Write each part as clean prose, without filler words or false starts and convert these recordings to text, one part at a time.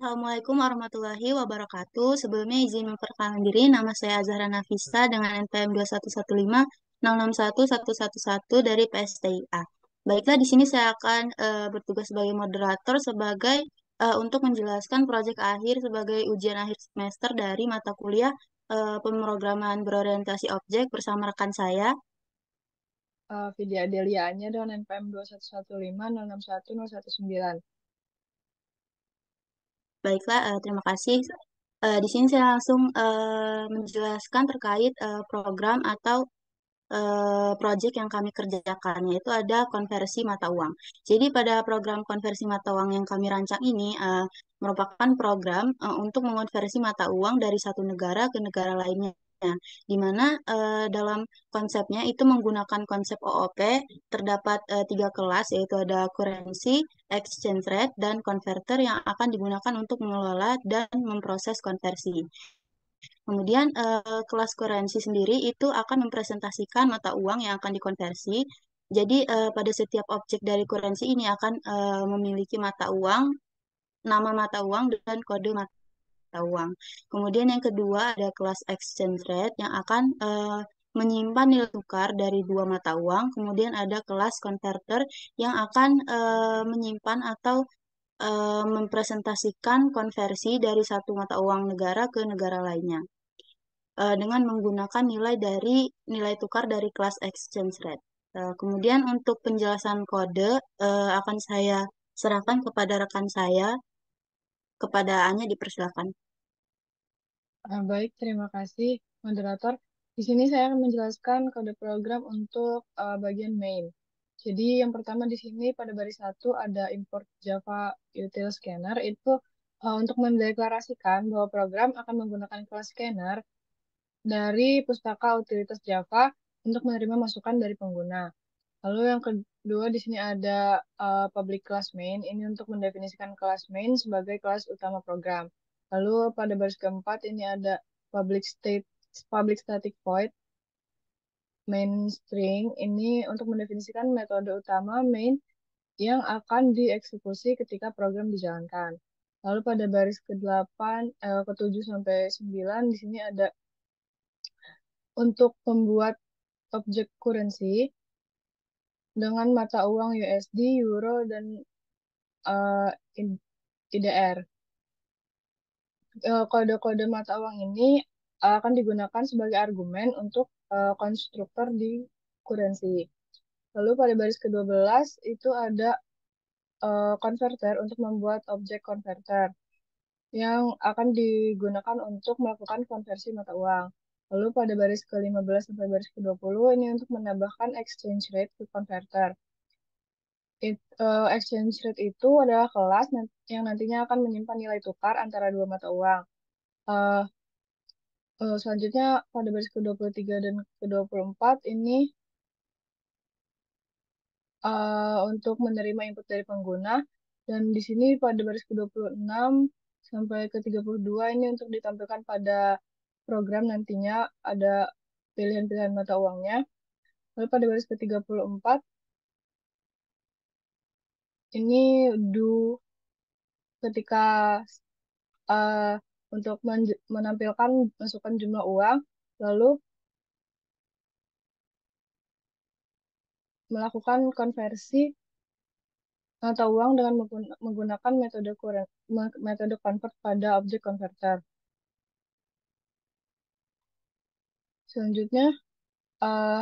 Assalamualaikum warahmatullahi wabarakatuh. Sebelumnya izin memperkenalkan diri, nama saya Azahra Nafisa dengan NPM 2115061111 dari PSTIA. Baiklah, di sini saya akan bertugas sebagai moderator untuk menjelaskan proyek akhir sebagai ujian akhir semester dari mata kuliah pemrograman berorientasi objek bersama rekan saya. Vidya Delianya dengan NPM 211506119. Baiklah, terima kasih. Di sini saya langsung menjelaskan terkait program atau proyek yang kami kerjakan, yaitu ada konversi mata uang. Jadi pada program konversi mata uang yang kami rancang ini merupakan program untuk mengonversi mata uang dari satu negara ke negara lainnya. Di mana dalam konsepnya itu menggunakan konsep OOP, terdapat tiga kelas, yaitu ada currency, exchange rate, dan converter yang akan digunakan untuk mengelola dan memproses konversi. Kemudian kelas kurensi sendiri itu akan mempresentasikan mata uang yang akan dikonversi. Jadi pada setiap objek dari kurensi ini akan memiliki mata uang, nama mata uang dan kode mata uang. Kemudian yang kedua ada kelas exchange rate yang akan menyimpan nilai tukar dari dua mata uang. Kemudian ada kelas converter yang akan menyimpan atau mempresentasikan konversi dari satu mata uang negara ke negara lainnya dengan menggunakan nilai tukar dari kelas exchange rate. Kemudian untuk penjelasan kode akan saya serahkan kepada rekan saya, kepada Anya dipersilakan. Baik, terima kasih, moderator. Di sini saya akan menjelaskan kode program untuk bagian main. Jadi yang pertama di sini pada baris satu ada import Java util scanner itu untuk mendeklarasikan bahwa program akan menggunakan kelas scanner dari pustaka utilitas Java untuk menerima masukan dari pengguna. Lalu yang kedua di sini ada public class main. Ini untuk mendefinisikan kelas main sebagai kelas utama program. Lalu pada baris keempat ini ada public state public static void main string. Ini untuk mendefinisikan metode utama main yang akan dieksekusi ketika program dijalankan. Lalu pada baris ke-8, ke-7 sampai 9 di sini ada untuk membuat objek currency dengan mata uang USD, Euro, dan eh, IDR. Kode-kode mata uang ini akan digunakan sebagai argumen untuk konstruktor di currency. Lalu pada baris ke-12 itu ada converter untuk membuat objek converter yang akan digunakan untuk melakukan konversi mata uang. Lalu pada baris ke-15 sampai baris ke-20 ini untuk menambahkan exchange rate ke converter. Exchange rate itu adalah kelas yang nantinya akan menyimpan nilai tukar antara dua mata uang. Eh, Selanjutnya pada baris ke-23 dan ke-24 ini untuk menerima input dari pengguna. Dan di sini pada baris ke-26 sampai ke-32 ini untuk ditampilkan pada program nantinya ada pilihan-pilihan mata uangnya. Lalu pada baris ke-34 ini do ketika eh, untuk menampilkan masukan jumlah uang, lalu melakukan konversi mata uang dengan menggunakan metode convert pada objek converter. Selanjutnya,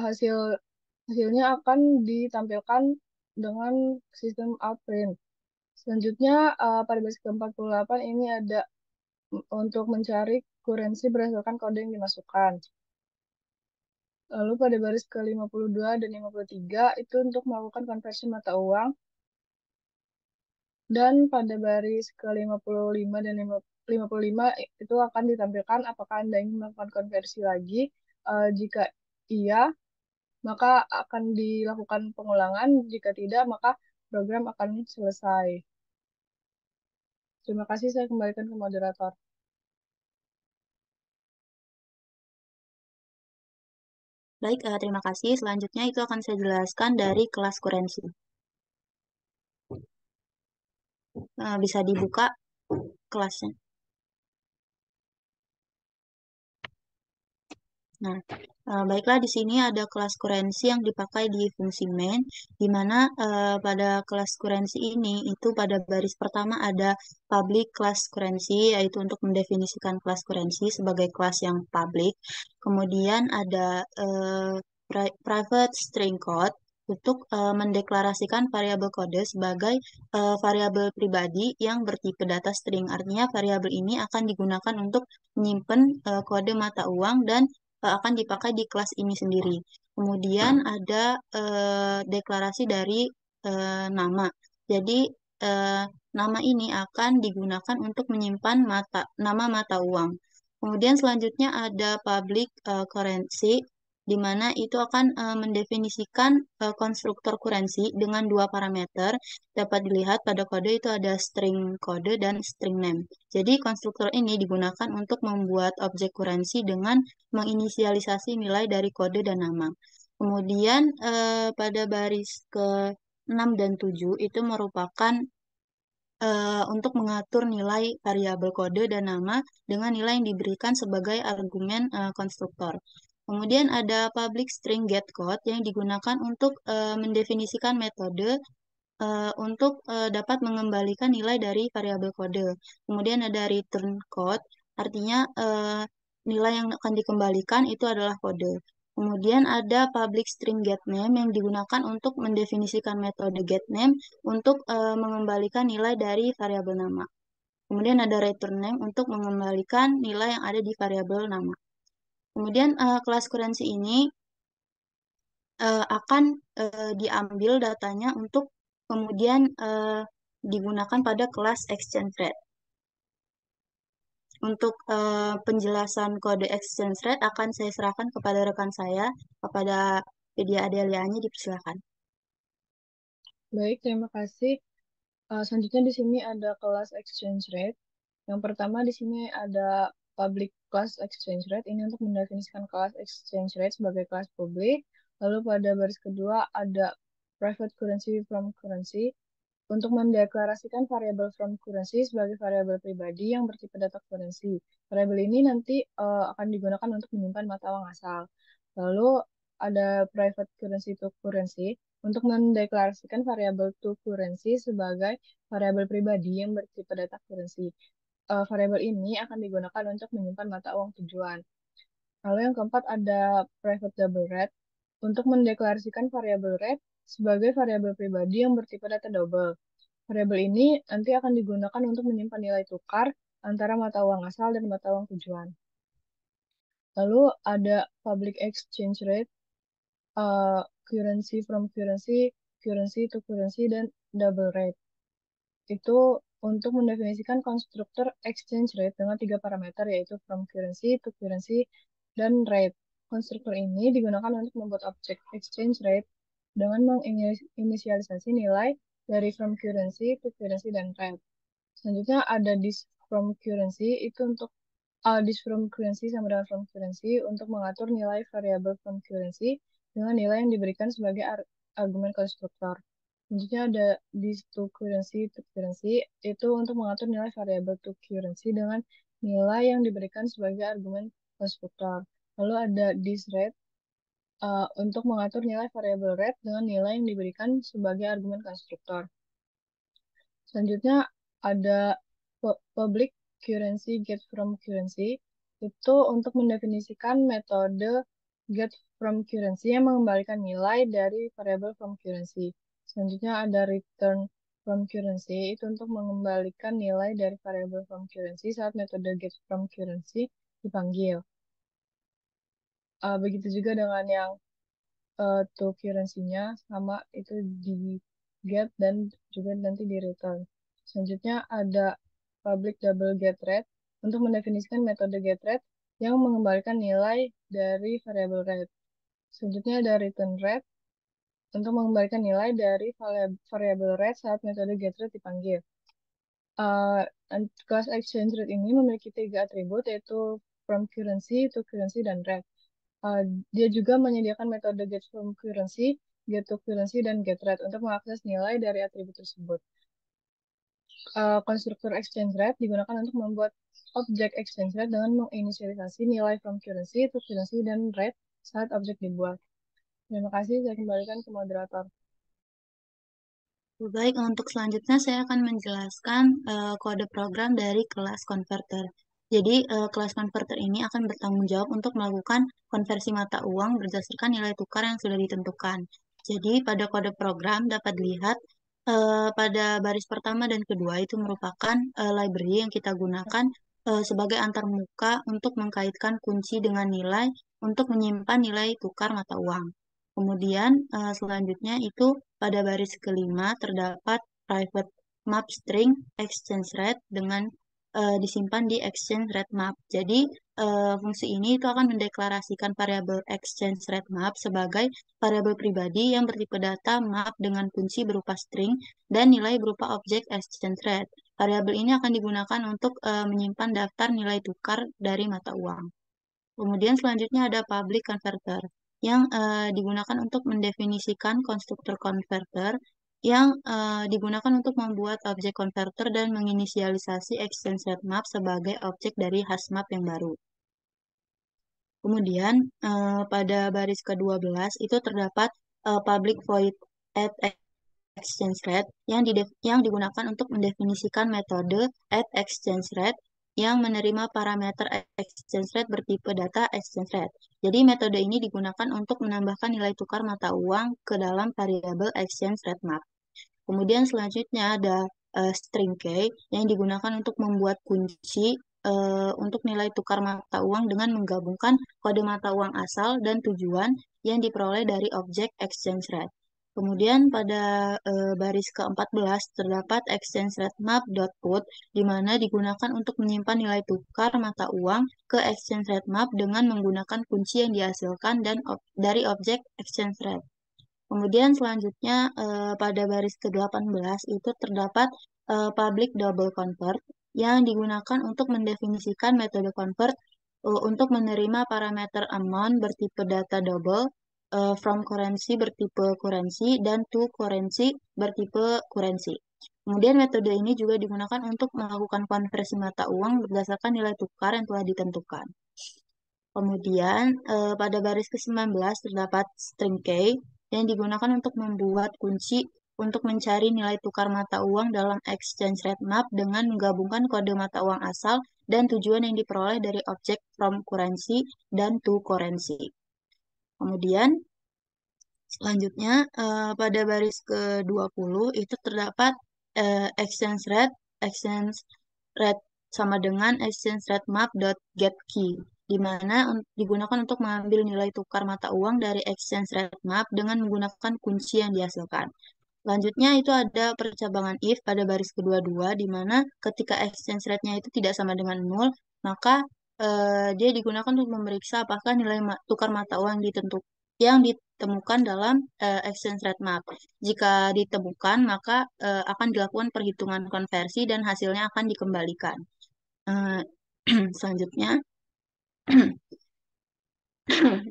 hasil hasilnya akan ditampilkan dengan sistem outprint. Selanjutnya, pada baris ke-48 ini ada untuk mencari kurensi berdasarkan kode yang dimasukkan. Lalu pada baris ke-52 dan 53 itu untuk melakukan konversi mata uang. Dan pada baris ke-55 dan 55 itu akan ditampilkan apakah Anda ingin melakukan konversi lagi. Jika iya, maka akan dilakukan pengulangan. Jika tidak, maka program akan selesai. Terima kasih, saya kembalikan ke moderator. Baik, terima kasih. Selanjutnya itu akan saya jelaskan dari kelas kurensi. Bisa dibuka. kelasnya. Nah, baiklah di sini ada kelas kurensi yang dipakai di fungsi main, di mana pada kelas kurensi ini itu pada baris pertama ada public class kurensi, yaitu untuk mendefinisikan kelas kurensi sebagai kelas yang public. Kemudian ada private string code untuk mendeklarasikan variabel kode sebagai variabel pribadi yang bertipe data string. Artinya variabel ini akan digunakan untuk menyimpan kode mata uang dan akan dipakai di kelas ini sendiri. Kemudian ada deklarasi dari nama. Jadi nama ini akan digunakan untuk menyimpan nama mata uang. Kemudian selanjutnya ada public currency, di mana itu akan mendefinisikan konstruktor kurensi dengan dua parameter. Dapat dilihat pada kode itu ada string kode dan string name. Jadi konstruktor ini digunakan untuk membuat objek kurensi dengan menginisialisasi nilai dari kode dan nama. Kemudian pada baris ke-6 dan 7 itu merupakan untuk mengatur nilai variabel kode dan nama dengan nilai yang diberikan sebagai argumen konstruktor. Kemudian ada public string get code yang digunakan untuk mendefinisikan metode untuk dapat mengembalikan nilai dari variabel kode. Kemudian ada return code, artinya nilai yang akan dikembalikan itu adalah kode. Kemudian ada public string getName yang digunakan untuk mendefinisikan metode getName untuk mengembalikan nilai dari variabel nama. Kemudian ada return name untuk mengembalikan nilai yang ada di variabel nama. Kemudian kelas kurensi ini akan diambil datanya untuk kemudian digunakan pada kelas exchange rate. Untuk penjelasan kode exchange rate akan saya serahkan kepada rekan saya, kepada Widya Adelianya, dipersilakan. Baik, terima kasih. Selanjutnya di sini ada kelas exchange rate. Yang pertama di sini ada public class exchange rate. Ini untuk mendefinisikan kelas exchange rate sebagai kelas publik. Lalu pada baris kedua ada private currency from currency untuk mendeklarasikan variabel from currency sebagai variabel pribadi yang bertipe data currency. Variabel ini nanti akan digunakan untuk menyimpan mata uang asal. Lalu ada private currency to currency untuk mendeklarasikan variabel to currency sebagai variabel pribadi yang bertipe data currency. Variabel ini akan digunakan untuk menyimpan mata uang tujuan. Lalu yang keempat ada private double rate untuk mendeklarasikan variabel rate sebagai variabel pribadi yang bertipe data double. Variabel ini nanti akan digunakan untuk menyimpan nilai tukar antara mata uang asal dan mata uang tujuan. Lalu ada public exchange rate, currency from currency, currency to currency, dan double rate. Itu untuk mendefinisikan konstruktor exchange rate dengan tiga parameter, yaitu from currency to currency dan rate. Konstruktor ini digunakan untuk membuat objek exchange rate dengan menginisialisasi nilai dari from currency to currency dan rate. Selanjutnya ada this from currency, itu untuk this from currency sama dengan from currency untuk mengatur nilai variabel from currency dengan nilai yang diberikan sebagai argumen konstruktor. Selanjutnya ada this to currency, itu untuk mengatur nilai variabel to currency dengan nilai yang diberikan sebagai argumen konstruktor. Lalu ada this rate untuk mengatur nilai variabel rate dengan nilai yang diberikan sebagai argumen konstruktor. Selanjutnya ada public currency get from currency, itu untuk mendefinisikan metode get from currency yang mengembalikan nilai dari variabel from currency. Selanjutnya ada return from currency, itu untuk mengembalikan nilai dari variabel from currency saat metode get from currency dipanggil. Begitu juga dengan yang to currency-nya sama, itu di get dan juga nanti di return. Selanjutnya ada public double get rate untuk mendefinisikan metode get rate yang mengembalikan nilai dari variabel rate. Selanjutnya ada return rate untuk mengembalikan nilai dari variabel rate saat metode get rate dipanggil. Uh, Class exchange rate ini memiliki tiga atribut, yaitu from currency, to currency, dan rate. Dia juga menyediakan metode get from currency, get to currency, dan get rate untuk mengakses nilai dari atribut tersebut. konstruktor exchange rate digunakan untuk membuat objek exchange rate dengan menginisialisasi nilai from currency to currency dan rate saat objek dibuat. Terima kasih, saya kembalikan ke moderator. Baik, untuk selanjutnya saya akan menjelaskan kode program dari kelas converter. Jadi, kelas converter ini akan bertanggung jawab untuk melakukan konversi mata uang berdasarkan nilai tukar yang sudah ditentukan. Jadi, pada kode program dapat dilihat pada baris pertama dan kedua itu merupakan library yang kita gunakan sebagai antarmuka untuk mengkaitkan kunci dengan nilai untuk menyimpan nilai tukar mata uang. Kemudian selanjutnya itu pada baris kelima terdapat private map string exchange rate dengan disimpan di exchange rate map. Jadi fungsi ini itu akan mendeklarasikan variabel exchange rate map sebagai variabel pribadi yang bertipe data map dengan kunci berupa string dan nilai berupa objek exchange rate. Variabel ini akan digunakan untuk menyimpan daftar nilai tukar dari mata uang. Kemudian selanjutnya ada public converter yang digunakan untuk mendefinisikan konstruktor converter yang digunakan untuk membuat objek converter dan menginisialisasi exchange rate map sebagai objek dari hash map yang baru. Kemudian pada baris ke-12 itu terdapat public void add exchange rate yang digunakan untuk mendefinisikan metode add exchange rate yang menerima parameter exchange rate bertipe data exchange rate. Jadi metode ini digunakan untuk menambahkan nilai tukar mata uang ke dalam variabel exchange rate map. Kemudian selanjutnya ada string key yang digunakan untuk membuat kunci untuk nilai tukar mata uang dengan menggabungkan kode mata uang asal dan tujuan yang diperoleh dari objek exchange rate. Kemudian pada baris ke-14 terdapat exchange rate map.put di mana digunakan untuk menyimpan nilai tukar mata uang ke exchange rate map dengan menggunakan kunci yang dihasilkan dari objek exchange rate. Kemudian selanjutnya pada baris ke-18 itu terdapat public double convert yang digunakan untuk mendefinisikan metode convert untuk menerima parameter amount bertipe data double, from currency bertipe currency, dan to currency bertipe currency. Kemudian metode ini juga digunakan untuk melakukan konversi mata uang berdasarkan nilai tukar yang telah ditentukan. Kemudian pada baris ke-19 terdapat string key yang digunakan untuk membuat kunci untuk mencari nilai tukar mata uang dalam exchange rate map dengan menggabungkan kode mata uang asal dan tujuan yang diperoleh dari objek from currency dan to currency. Kemudian selanjutnya pada baris ke-20 itu terdapat exchange rate sama dengan exchange rate map.getKey di mana digunakan untuk mengambil nilai tukar mata uang dari exchange rate map dengan menggunakan kunci yang dihasilkan. Selanjutnya itu ada percabangan if pada baris kedua-dua di mana ketika exchange rate-nya itu tidak sama dengan 0, maka dia digunakan untuk memeriksa apakah nilai tukar mata uang yang ditemukan dalam exchange rate map. Jika ditemukan, maka akan dilakukan perhitungan konversi dan hasilnya akan dikembalikan. Eh, selanjutnya,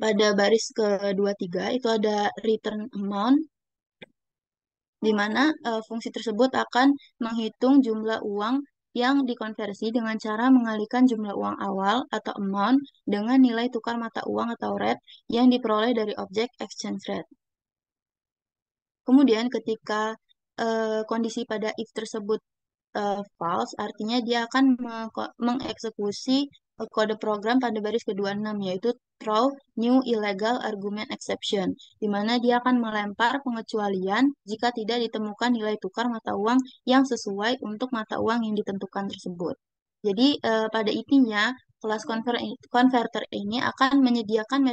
pada baris ke-23 itu ada return amount di mana fungsi tersebut akan menghitung jumlah uang yang dikonversi dengan cara mengalihkan jumlah uang awal atau amount dengan nilai tukar mata uang atau rate yang diperoleh dari objek exchange rate. Kemudian ketika kondisi pada if tersebut false, artinya dia akan mengeksekusi kode program pada baris ke-26 yaitu throw new illegal argument exception, di mana dia akan melempar pengecualian jika tidak ditemukan nilai tukar mata uang yang sesuai untuk mata uang yang ditentukan tersebut. Jadi pada intinya kelas converter ini akan menyediakan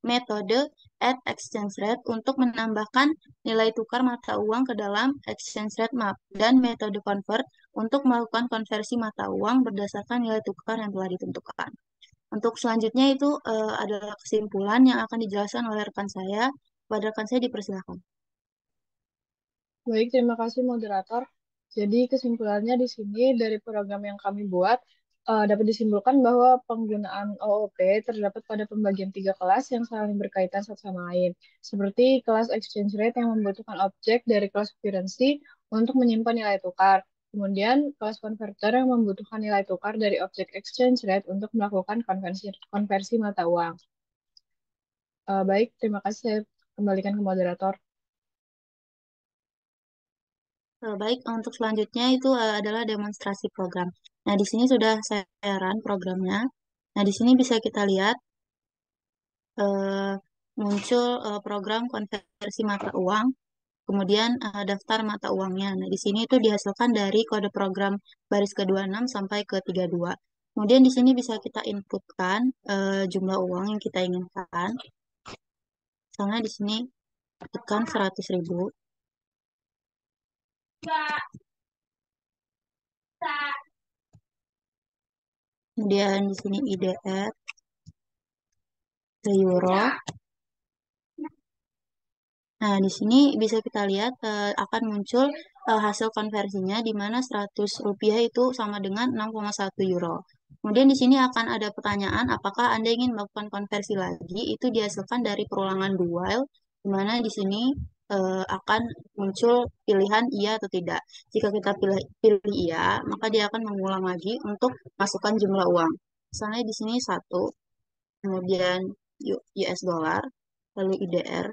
metode add exchange rate untuk menambahkan nilai tukar mata uang ke dalam exchange rate map dan metode convert untuk melakukan konversi mata uang berdasarkan nilai tukar yang telah ditentukan. Untuk selanjutnya itu adalah kesimpulan yang akan dijelaskan oleh rekan saya. Pada rekan saya dipersilakan. Baik, terima kasih moderator. Jadi kesimpulannya di sini dari program yang kami buat dapat disimpulkan bahwa penggunaan OOP terdapat pada pembagian tiga kelas yang saling berkaitan satu sama lain. Seperti kelas exchange rate yang membutuhkan objek dari kelas currency untuk menyimpan nilai tukar. Kemudian, cost converter yang membutuhkan nilai tukar dari objek exchange rate untuk melakukan konversi, konversi mata uang. Baik, terima kasih. Saya kembalikan ke moderator. Baik, untuk selanjutnya itu adalah demonstrasi program. Nah, di sini sudah saya run programnya. Nah, di sini bisa kita lihat eh, muncul program konversi mata uang, kemudian daftar mata uangnya. Nah, di sini itu dihasilkan dari kode program baris ke-26 sampai ke-32. Kemudian di sini bisa kita inputkan jumlah uang yang kita inginkan. Misalnya di sini tekan 100.000. Kemudian di sini IDR ke euro. Nah, di sini bisa kita lihat akan muncul hasil konversinya di mana 100 rupiah itu sama dengan 6,1 euro. Kemudian di sini akan ada pertanyaan apakah Anda ingin melakukan konversi lagi, itu dihasilkan dari perulangan do while, di mana di sini akan muncul pilihan iya atau tidak. Jika kita pilih iya, maka dia akan mengulang lagi untuk masukkan jumlah uang. Misalnya di sini 1, kemudian US dollar, lalu IDR.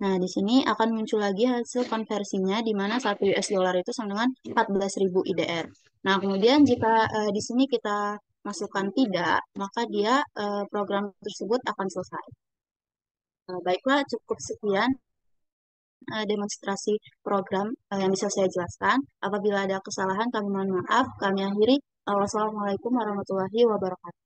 Nah, di sini akan muncul lagi hasil konversinya di mana 1 US dollar itu sama dengan 14.000 IDR. Nah, kemudian jika di sini kita masukkan tidak, maka dia program tersebut akan selesai. Baiklah, cukup sekian demonstrasi program yang bisa saya jelaskan. Apabila ada kesalahan, kami mohon maaf. Kami akhiri. Wassalamualaikum warahmatullahi wabarakatuh.